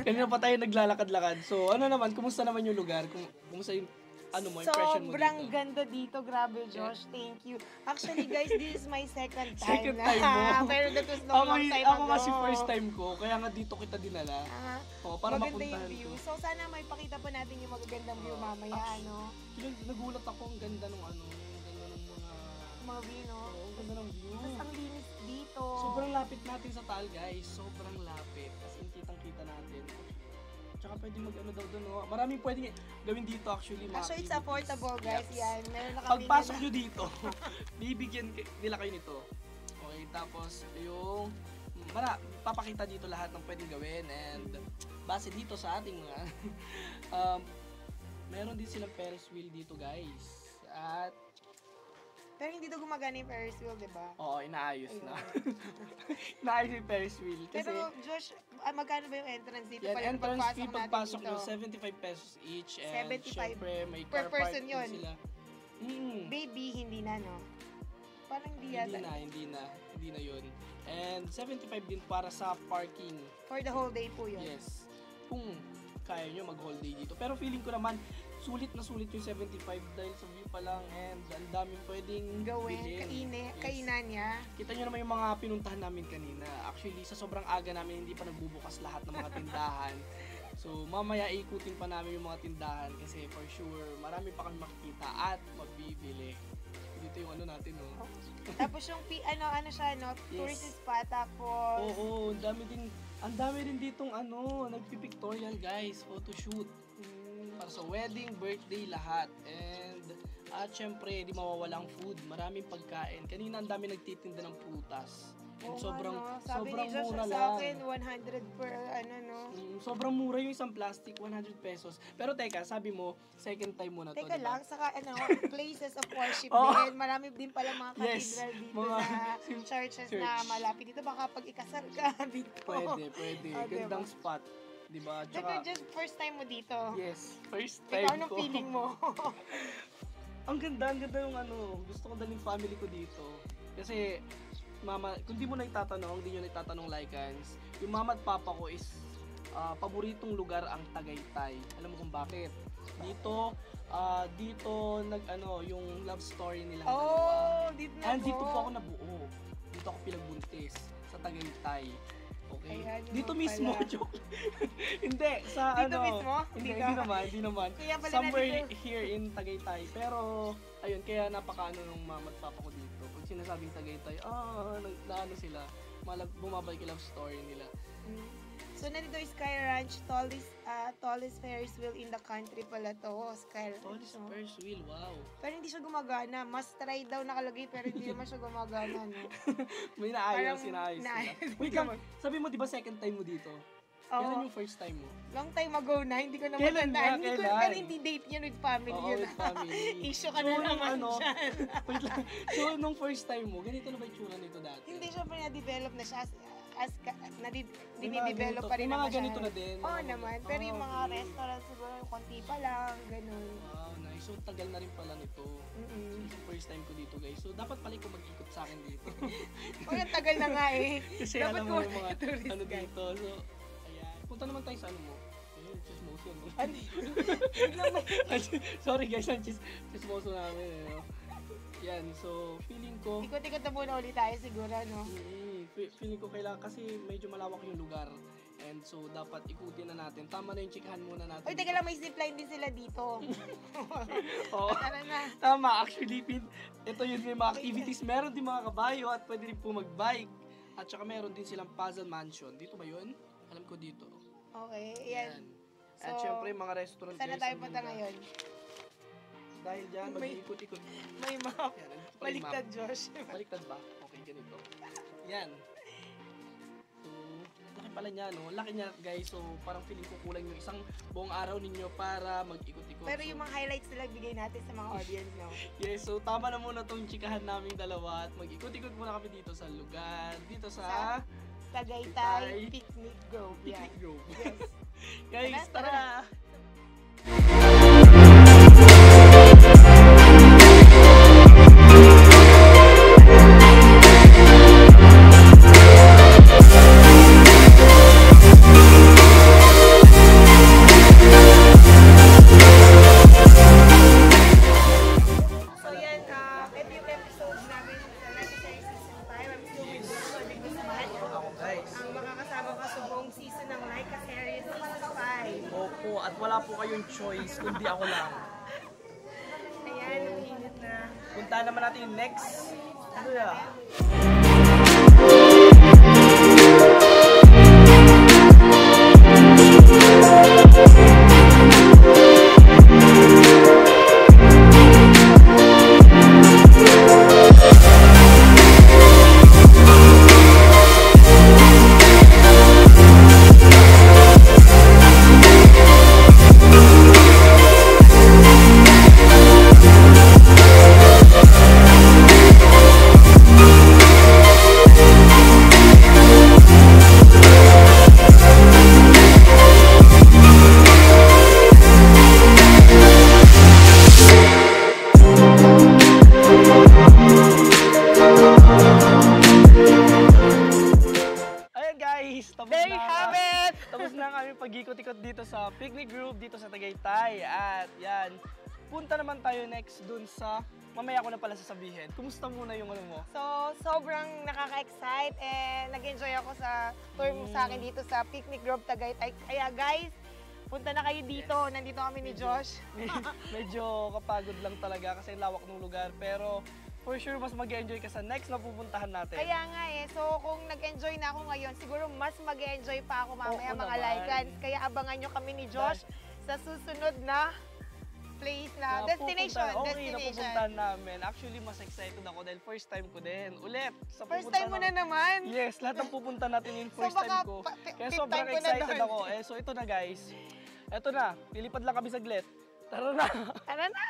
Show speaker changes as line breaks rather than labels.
Kanina pa tayo naglalakad-lakad. So, ano naman, kumusta naman yung lugar? Kumusta yung, impression mo dito?
Sobrang ganda dito. Grabe, Josh. Thank you. Actually, guys, this is my second time
Second
na.
time mo?
Pero that was long time ago.
Ako kasi first time ko, kaya nga dito kita dinala. Para
maganda
mapuntahan
yung view.
ko.
So, sana may pakita pa natin yung magagandang view mamaya, ano?
Nagulat ako, ang ganda ng
Mga view, no?
ang ganda ng view.
Tapos ang linis dito.
Sobrang lapit natin sa Taal, guys. Sobrang lapit. Kasi kitang-kita natin. Tsaka pwede mag-ano daw doon, no? Maraming pwedeng gawin dito actually.
Actually, it's affordable, guys.
Yes.
Yan. Meron na kami
Pagpasok nyo dito, bibigyan nila kayo nito. Okay, tapos yung papakita dito lahat ng pwedeng gawin and base dito sa ating mga meron din silang Ferris wheel dito, guys. At
pero hindi to gumagana yung Ferris wheel, di ba?
oo, inaayos na. Inaayos yung Ferris wheel. Kasi,
pero, Josh, magkano ba yung entrance dito?
yan, entrance fee pagpasok nyo,
natin
75 pesos each. And
75
syempre, may
per
car
person
parking
yun.
sila.
Baby, hindi na, no? Parang hindi yata.
Hindi na yun. And 75 din para sa parking.
For the whole day po yun.
Yes. Kung kaya nyo mag-whole day dito. Pero feeling ko naman, sulit na sulit yung 75 dahil sa view pa lang and ang daming pwedeng
gawin,
bilhin.
kainan niya.
Kita nyo naman yung mga pinuntahan namin kanina. Actually, sa sobrang aga namin, hindi pa nagbubukas lahat ng mga tindahan. So, mamaya ikutin pa namin yung mga tindahan kasi for sure, marami pa kami makikita at magbibili. Dito yung ano natin, no?
Tapos yung, ano siya, no?
Yes.
Tourist spot, tapos...
Oo, ang dami din ditong nagpipictorial, guys, photoshoot. Para sa wedding, birthday, lahat. And, at syempre, di mawawala ang food. Maraming pagkain. Kanina ang dami nagtitinda ng prutas. And sobrang
Sabi ni Josh
mura
sa
lang.
akin, 100 per, no?
Sobrang mura yung isang plastic, 100 pesos. Pero teka, sabi mo, second time mo na to,
Teka
diba?
lang, saka places of worship din. Marami din pala mga
Yes,
cathedral dito
mga
na churches na malapit dito. Baka pag ikasal ka dito.
Pwede.
Diba?
Gandang spot. Diba?
Tsaka, just first time mo dito.
Yes, first time
Ikaw, anong
ko.
feeling mo?
Ang ganda yung gusto ko daling family ko dito. Kasi, mama, kung di mo na itatanong, di nyo na itatanong Lycans, yung mama at papa ko is paboritong lugar ang Tagaytay. Alam mo kung bakit? Dito yung love story nilang dalawa.
Dito na
And dito po ako nabuo. Dito ako pinagbuntis sa Tagaytay. Okay.
Ayan,
Dito
naman
mismo,
pala.
joke. Hindi, sa
Dito mismo?
Hindi
Hindi
naman.
Kaya pala
Somewhere
nandito.
here in Tagaytay. Pero, ayun, kaya napakaano nung mama at papa ko dito. Pag sinasabing Tagaytay, naano sila, bumabalik yung love story nila.
So, nandito yung Sky Ranch, tallest Ferris wheel in the country pala to. Sky Ranch.
Tallest Ferris wheel, wow.
Pero hindi siya gumagana. Must try daw nakalagay pero hindi naman siya gumagana, no?
May naayos
Parang
nila.
naayos
Wait lang, sabi mo di ba second time mo dito? Kailan yung first time mo?
Long time ago na, hindi ko na
Kailan
matandaan.
nga?
Pero hindi date niya with family
Oo,
yun.
with family.
Issue ka na naman dyan.
Wait lang. So, nung first time mo, ganito na ba yung tsura nito dati?
Hindi siya pa na-develop na siya dinidevelop pa rin
may mga
naman siya.
ganito na din.
Oo naman, pero yung mga restaurant siguro, konti pa lang, ganun.
Wow, nice. So, tagal na rin pala nito. First time ko dito, guys. So, dapat pala ikaw mag-ikot sa akin dito.
Uy, ang tagal na nga eh.
Kasi
Dapat
alam mo yung mga
tourist guide.
dito. So, ayan. Punta naman tayo sa mo. Ayun, chismoso. Sorry guys, ang chismoso namin. Yan, so, feeling ko...
Ikot-ikot na muna ulit tayo siguro, no?
Feeling ko kailangan kasi medyo malawak yung lugar. And so, dapat ikutin na natin. Tama na yung chikahan muna natin.
Uy, teka lang, may zipline din sila dito.
Oo.
Tara na.
Tama, actually, ito yun yung mga activities. Meron din mga kabayo at pwede rin po mag-bike. At saka meron din silang puzzle mansion. Dito ba yun? Alam ko dito.
Okay, yan.
At
So,
syempre, mga restaurant.
Saan na
guys,
tayo
ang
punta
ganda.
ngayon?
Dahil dyan, mag-iikot-ikot.
May map.
Yan, nandito pala yung
Baliktad,
map.
Josh.
Baliktad ba? Okay, ganito. Yan. So, laki pala niya, no? Laki niya, guys. So, parang feeling ko kulang yung isang buong araw ninyo para mag-ikot-ikot.
Pero yung mga highlights na bigay natin sa mga audience, no?
Yes, so tama na muna tong chikahan naming dalawa at mag-ikot-ikot muna kami dito sa lugar. Dito sa
Tagaytay Picnic Grove.
Picnic Grove.
Yes.
Guys,
Tara,
tara!
ito yung episode namin sa Legendary Season 5. I'm still with you, Big Guzman.
Ako guys.
Ang makakasama ko sa buong season ng Laika Series Season 5.
Opo, at wala po kayong choice kundi ako lang.
Ayan, ang init na.
Puntahan naman natin yung next. Ano ya?
There you have it!
Tapos na ang aming pag-ikot-ikot dito sa picnic group dito sa Tagaytay. At yan, punta naman tayo next dun sa, mamaya ko na pala sasabihin. Kumusta muna yung ano mo?
So, sobrang nakaka-excite and nag-enjoy ako sa tour mo sa akin dito sa Picnic Grove Tagaytay. Kaya guys, punta na kayo dito. Nandito kami ni Josh.
Medyo kapagod lang talaga kasi lawak ng lugar. Pero for sure, mas mag-enjoy ka sa next na pupuntahan natin.
Kaya nga eh. So, kung nag-enjoy na ako ngayon, siguro mas mag-enjoy pa ako mamaya
Oo
mga
naman.
Laikans. Kaya abangan nyo kami ni Josh sa susunod na place na destination.
Okay, napupuntahan namin. Actually, mas excited ako dahil first time ko din. Ulit. Sa
First time mo na naman.
Yes, lahat ng pupunta natin yung first
baka
time ko. Kaya
fifth
sobrang
time ko na
excited
doon.
ako. So ito na guys. Ito na. Lilipad lang kami saglit. Tara na.
Tara na!